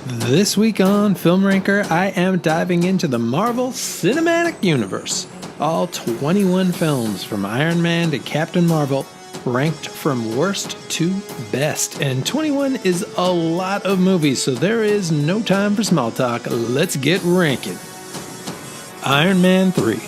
This week on Film Ranker, I am diving into the Marvel Cinematic Universe. All 21 films from Iron Man to Captain Marvel, ranked from worst to best. And 21 is a lot of movies, so there is no time for small talk. Let's get ranking. Iron Man 3.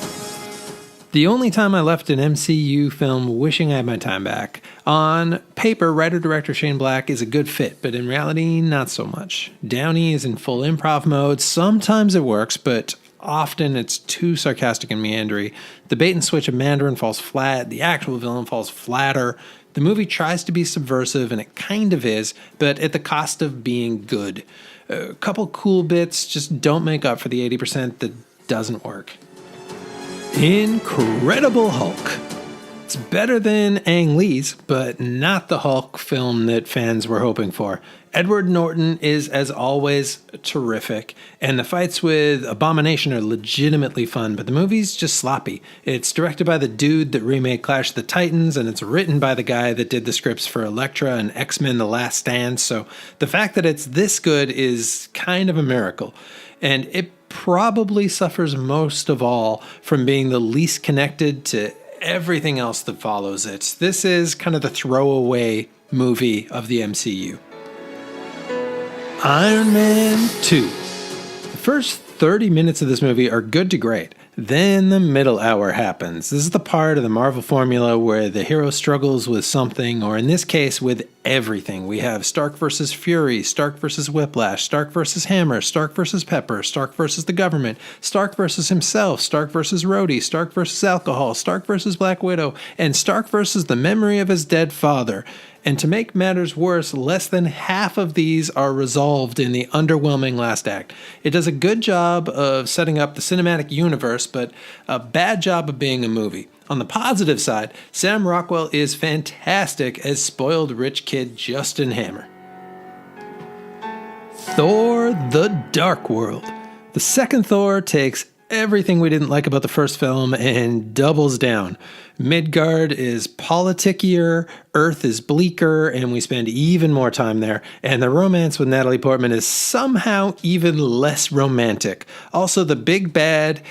The only time I left an MCU film wishing I had my time back. On paper, writer-director Shane Black is a good fit, but in reality, not so much. Downey is in full improv mode. Sometimes it works, but often it's too sarcastic and meandering. The bait and switch of Mandarin falls flat. The actual villain falls flatter. The movie tries to be subversive, and it kind of is, but at the cost of being good. A couple cool bits just don't make up for the 80% that doesn't work. Incredible Hulk. It's better than Ang Lee's, but not the Hulk film that fans were hoping for. Edward Norton is, as always, terrific, and the fights with Abomination are legitimately fun, but the movie's just sloppy. It's directed by the dude that remade Clash of the Titans, and it's written by the guy that did the scripts for Elektra and X-Men The Last Stand, so the fact that it's this good is kind of a miracle. And it probably suffers most of all from being the least connected to everything else that follows it. This is kind of the throwaway movie of the MCU. Iron Man 2. The first 30 minutes of this movie are good to great. Then the middle hour happens. This is the part of the Marvel formula where the hero struggles with something, or in this case, with everything. We have Stark versus Fury, Stark versus Whiplash, Stark versus Hammer, Stark versus Pepper, Stark versus the government, Stark versus himself, Stark versus Rhodey, Stark versus alcohol, Stark versus Black Widow, and Stark versus the memory of his dead father. And to make matters worse, less than half of these are resolved in the underwhelming last act. It does a good job of setting up the cinematic universe, but a bad job of being a movie. On the positive side, Sam Rockwell is fantastic as spoiled rich kid Justin Hammer. Thor: The Dark World. The second Thor takes everything we didn't like about the first film and doubles down. Midgard is politickier, Earth is bleaker, and we spend even more time there. And the romance with Natalie Portman is somehow even less romantic. Also, the big bad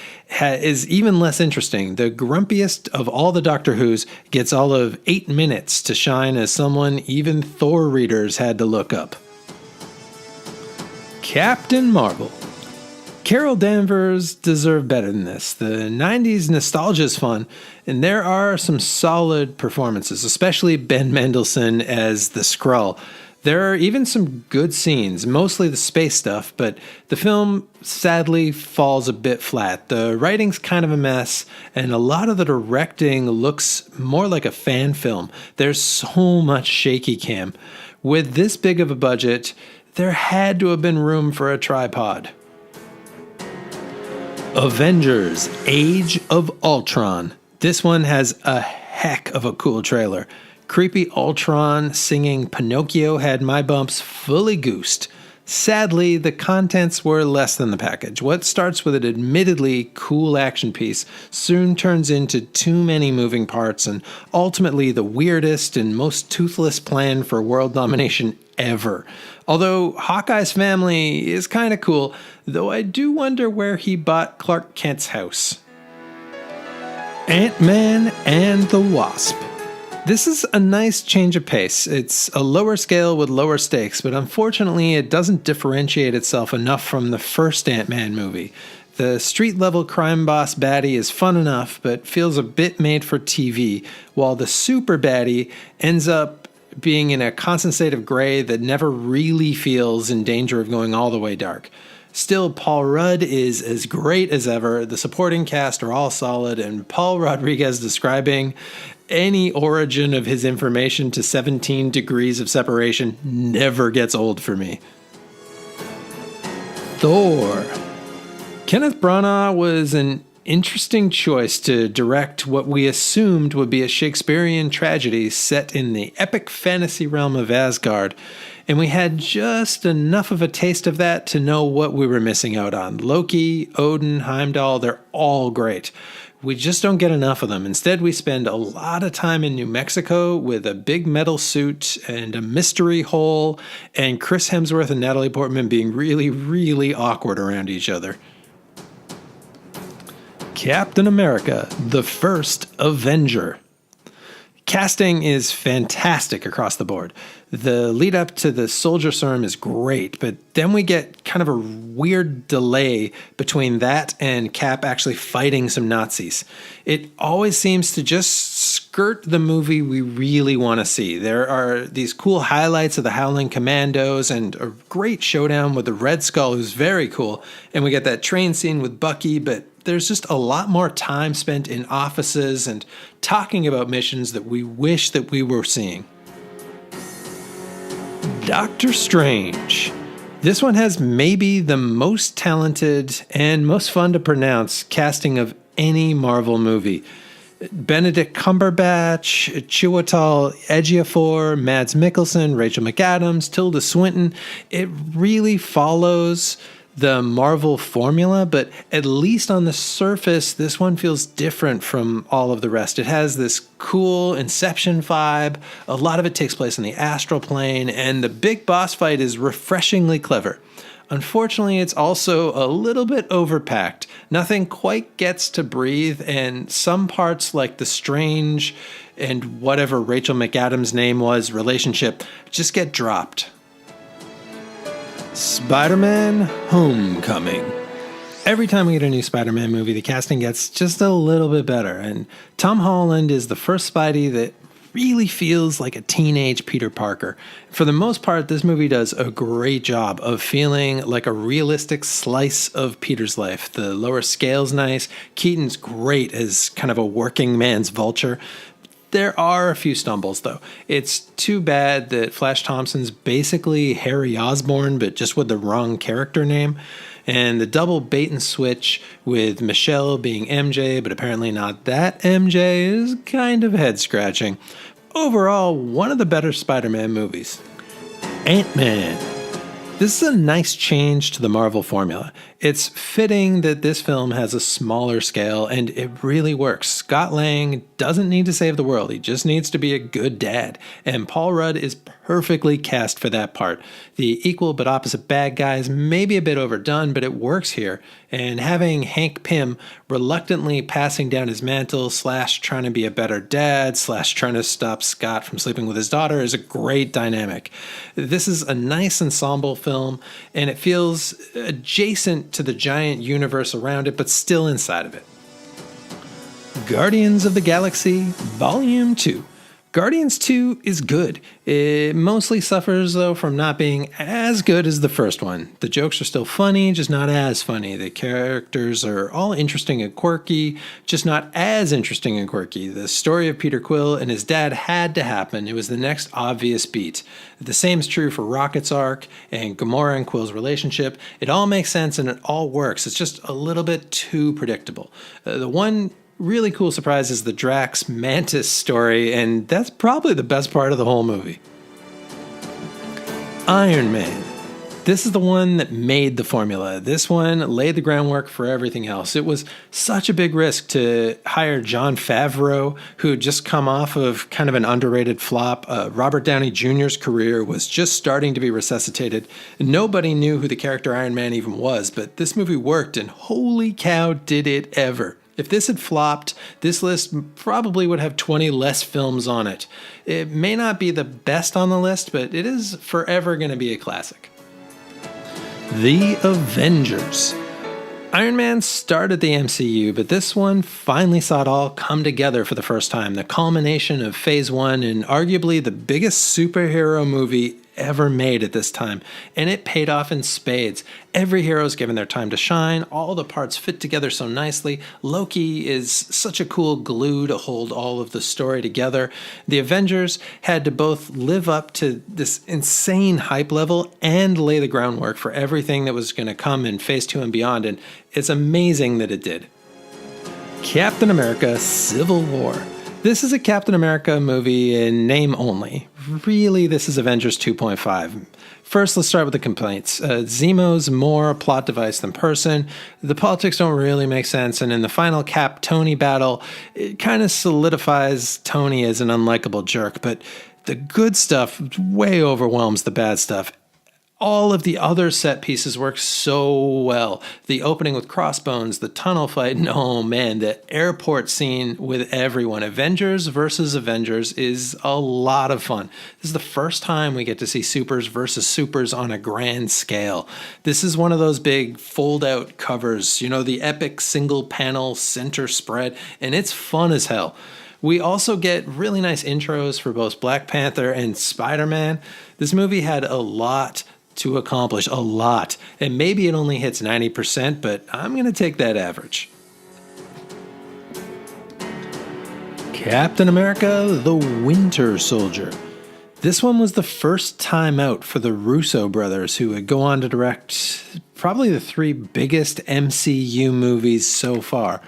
is even less interesting. The grumpiest of all the Doctor Who's gets all of 8 minutes to shine as someone even Thor readers had to look up. Captain Marvel. Carol Danvers deserved better than this. The 90s nostalgia is fun, and there are some solid performances, especially Ben Mendelsohn as the Skrull. There are even some good scenes, mostly the space stuff, but the film sadly falls a bit flat. The writing's kind of a mess, and a lot of the directing looks more like a fan film. There's so much shaky cam. With this big of a budget, there had to have been room for a tripod. Avengers Age of Ultron. This one has a heck of a cool trailer. Creepy Ultron singing Pinocchio had my bumps fully goosed. Sadly, the contents were less than the package. What starts with an admittedly cool action piece soon turns into too many moving parts and ultimately the weirdest and most toothless plan for world domination ever. Although Hawkeye's family is kind of cool, though I do wonder where he bought Clark Kent's house. AntMan and the Wasp. This is a nice change of pace. It's a lower scale with lower stakes, but unfortunately it doesn't differentiate itself enough from the first Ant-Man movie. The street-level crime boss baddie is fun enough, but feels a bit made for TV, while the super baddie ends up being in a constant state of gray that never really feels in danger of going all the way dark. Still, Paul Rudd is as great as ever, the supporting cast are all solid, and Paul Rodriguez describing any origin of his information to 17 degrees of separation never gets old for me. Thor. Kenneth Branagh was an interesting choice to direct what we assumed would be a Shakespearean tragedy set in the epic fantasy realm of Asgard, and we had just enough of a taste of that to know what we were missing out on. Loki, Odin, Heimdall, they're all great. we just don't get enough of them. Instead, we spend a lot of time in New Mexico with a big metal suit and a mystery hole, and Chris Hemsworth and Natalie Portman being really, really awkward around each other. Captain America, the First Avenger. Casting is fantastic across the board. The lead up to the Soldier Serum is great, but then we get kind of a weird delay between that and Cap actually fighting some Nazis. It always seems to just skirt the movie we really want to see. There are these cool highlights of the Howling Commandos and a great showdown with the Red Skull, who's very cool, and we get that train scene with Bucky, but there's just a lot more time spent in offices and talking about missions that we wish that we were seeing. Doctor Strange. This one has maybe the most talented and most fun to pronounce casting of any Marvel movie. Benedict Cumberbatch, Chiwetel Ejiofor, Mads Mikkelsen, Rachel McAdams, Tilda Swinton. It really follows the Marvel formula, but at least on the surface, this one feels different from all of the rest. It has this cool Inception vibe. A lot of it takes place in the astral plane, and the big boss fight is refreshingly clever. Unfortunately, it's also a little bit overpacked. Nothing quite gets to breathe, and some parts like the Strange and whatever Rachel McAdams' name was relationship just get dropped. SpiderMan Homecoming. Every time we get a new Spider-Man movie, the casting gets just a little bit better, and Tom Holland is the first Spidey that really feels like a teenage Peter Parker. For the most part, this movie does a great job of feeling like a realistic slice of Peter's life. The lower scale's nice. Keaton's great as kind of a working man's Vulture. There are a few stumbles, though. It's too bad that Flash Thompson's basically Harry Osborn, but just with the wrong character name. And the double bait and switch with Michelle being MJ, but apparently not that MJ, is kind of head-scratching. Overall, one of the better Spider-Man movies. AntMan. This is a nice change to the Marvel formula. It's fitting that this film has a smaller scale, and it really works. Scott Lang doesn't need to save the world. He just needs to be a good dad. And Paul Rudd is perfectly cast for that part. The equal but opposite bad guys may be a bit overdone, but it works here. And having Hank Pym reluctantly passing down his mantle / trying to be a better dad / trying to stop Scott from sleeping with his daughter is a great dynamic. This is a nice ensemble film, and it feels adjacent to the giant universe around it, but still inside of it. Guardians of the Galaxy Volume 2. Guardians 2 is good. It mostly suffers, though, from not being as good as the first one. The jokes are still funny, just not as funny. The characters are all interesting and quirky, just not as interesting and quirky. The story of Peter Quill and his dad had to happen. It was the next obvious beat. The same is true for Rocket's arc and Gamora and Quill's relationship. It all makes sense and it all works. It's just a little bit too predictable. The one really cool surprise is the Drax Mantis story, and that's probably the best part of the whole movie. Iron Man. This is the one that made the formula. This one laid the groundwork for everything else. It was such a big risk to hire Jon Favreau, who had just come off of kind of an underrated flop. Robert Downey Jr.'s career was just starting to be resuscitated. Nobody knew who the character Iron Man even was, but this movie worked, and holy cow, did it ever. If this had flopped, this list probably would have 20 less films on it. It may not be the best on the list, but it is forever going to be a classic. The Avengers. Iron Man started the MCU, but this one finally saw it all come together for the first time. The culmination of Phase 1 and arguably the biggest superhero movie ever made at this time, and it paid off in spades. Every hero's given their time to shine, all the parts fit together so nicely. Loki is such a cool glue to hold all of the story together. The Avengers had to both live up to this insane hype level and lay the groundwork for everything that was going to come in Phase 2 and beyond, and it's amazing that it did. Captain America Civil War. This is a Captain America movie in name only. really this is Avengers 2.5. First, let's start with the complaints. Zemo's more a plot device than person. The politics don't really make sense, and in the final Cap-Tony battle, it kind of solidifies Tony as an unlikable jerk, but the good stuff way overwhelms the bad stuff. All of the other set pieces work so well. The opening with Crossbones, the tunnel fight, and oh man, the airport scene with everyone. Avengers versus Avengers is a lot of fun. This is the first time we get to see supers versus supers on a grand scale. This is one of those big fold-out covers, you know, the epic single panel center spread, and it's fun as hell. We also get really nice intros for both Black Panther and Spider-Man. This movie had a lot to accomplish, a lot. And maybe it only hits 90%, but I'm going to take that average. Captain America, the Winter Soldier. This one was the first time out for the Russo brothers, who would go on to direct probably the 3 biggest MCU movies so far.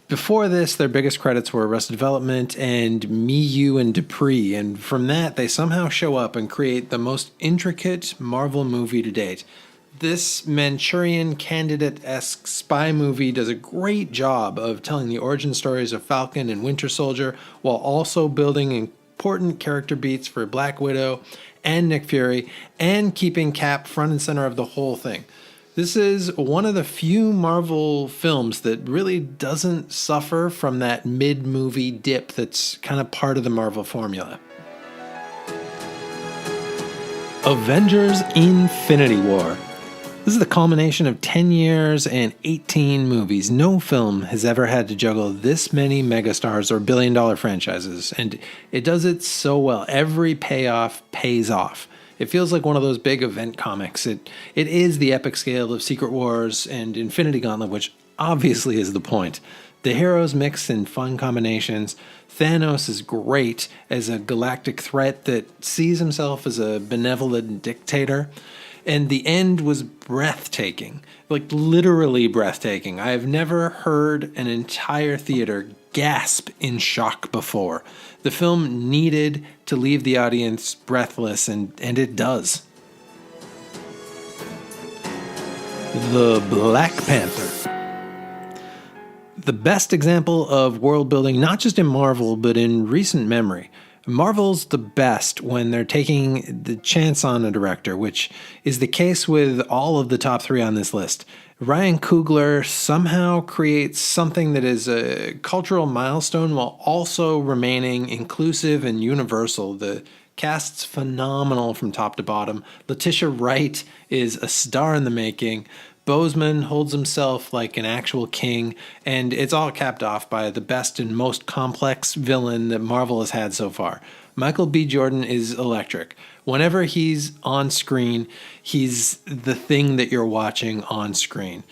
Before this, their biggest credits were Arrested Development and Me, You, and Dupree, and from that, they somehow show up and create the most intricate Marvel movie to date. This Manchurian Candidate-esque spy movie does a great job of telling the origin stories of Falcon and Winter Soldier, while also building important character beats for Black Widow and Nick Fury, and keeping Cap front and center of the whole thing. This is one of the few Marvel films that really doesn't suffer from that mid-movie dip that's kind of part of the Marvel formula. Avengers Infinity War. This is the culmination of 10 years and 18 movies. No film has ever had to juggle this many megastars or billion-dollar franchises, and it does it so well. Every payoff pays off. It feels like one of those big event comics. It is the epic scale of Secret Wars and Infinity Gauntlet, which obviously is the point. The heroes mix in fun combinations. Thanos is great as a galactic threat that sees himself as a benevolent dictator. And the end was breathtaking, like literally breathtaking. I have never heard an entire theater gasp in shock before. The film needed to leave the audience breathless, and it does. The Black Panther. The best example of world building, not just in Marvel, but in recent memory. Marvel's the best when they're taking the chance on a director, which is the case with all of the top 3 on this list. Ryan Coogler somehow creates something that is a cultural milestone while also remaining inclusive and universal. The cast's phenomenal from top to bottom. Letitia Wright is a star in the making. Boseman holds himself like an actual king, and it's all capped off by the best and most complex villain that Marvel has had so far. Michael B. Jordan is electric. Whenever he's on screen, he's the thing that you're watching on screen.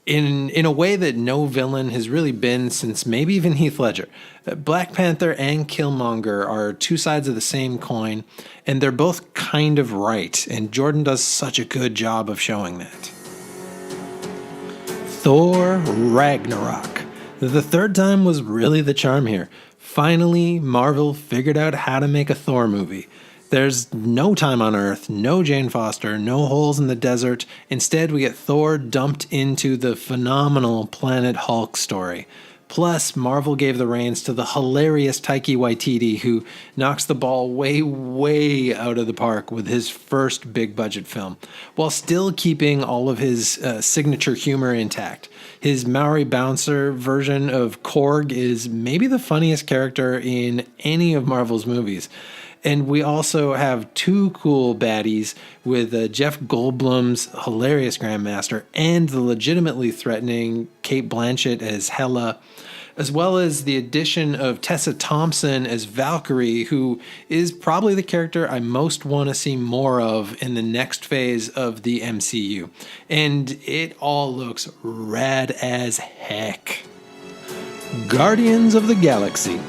In a way that no villain has really been since maybe even Heath Ledger. Black Panther and Killmonger are 2 sides of the same coin, and they're both kind of right, and Jordan does such a good job of showing that. Thor Ragnarok. The 3rd time was really the charm here. Finally, Marvel figured out how to make a Thor movie. There's no time on Earth, no Jane Foster, no holes in the desert. Instead, we get Thor dumped into the phenomenal Planet Hulk story. Plus, Marvel gave the reins to the hilarious Taika Waititi, who knocks the ball way, way out of the park with his first big-budget film, while still keeping all of his signature humor intact. His Maori bouncer version of Korg is maybe the funniest character in any of Marvel's movies. And we also have 2 cool baddies with Jeff Goldblum's hilarious Grandmaster and the legitimately threatening Cate Blanchett as Hela, as well as the addition of Tessa Thompson as Valkyrie, who is probably the character I most want to see more of in the next phase of the MCU. And it all looks rad as heck. Guardians of the Galaxy.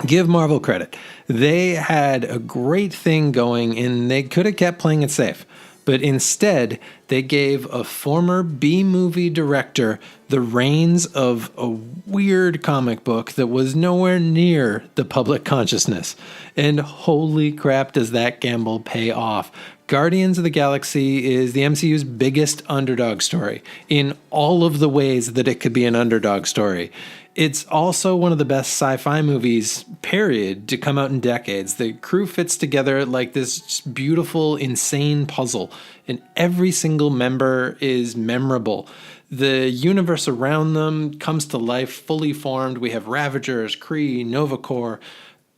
Give Marvel credit. They had a great thing going, and they could have kept playing it safe. but instead they gave a former B-movie director the reins of a weird comic book that was nowhere near the public consciousness. And holy crap, does that gamble pay off. Guardians of the Galaxy is the MCU's biggest underdog story in all of the ways that it could be an underdog story. It's also one of the best sci-fi movies, period, to come out in decades. The crew fits together like this beautiful, insane puzzle, and every single member is memorable. The universe around them comes to life fully formed. We have Ravagers, Kree, Nova Corps.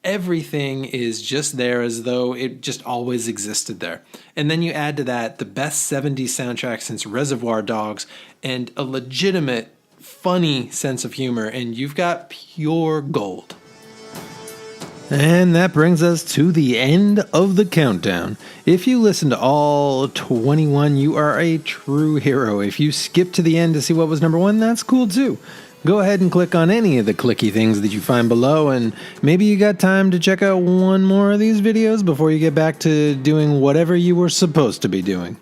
Everything is just there as though it just always existed there. And then you add to that the best 70s soundtrack since Reservoir Dogs and a legitimate, funny sense of humor, and you've got pure gold. And that brings us to the end of the countdown. If you listen to all 21, you are a true hero. If you skip to the end to see what was number 1, that's cool too. Go ahead and click on any of the clicky things that you find below, and maybe you got time to check out one more of these videos before you get back to doing whatever you were supposed to be doing.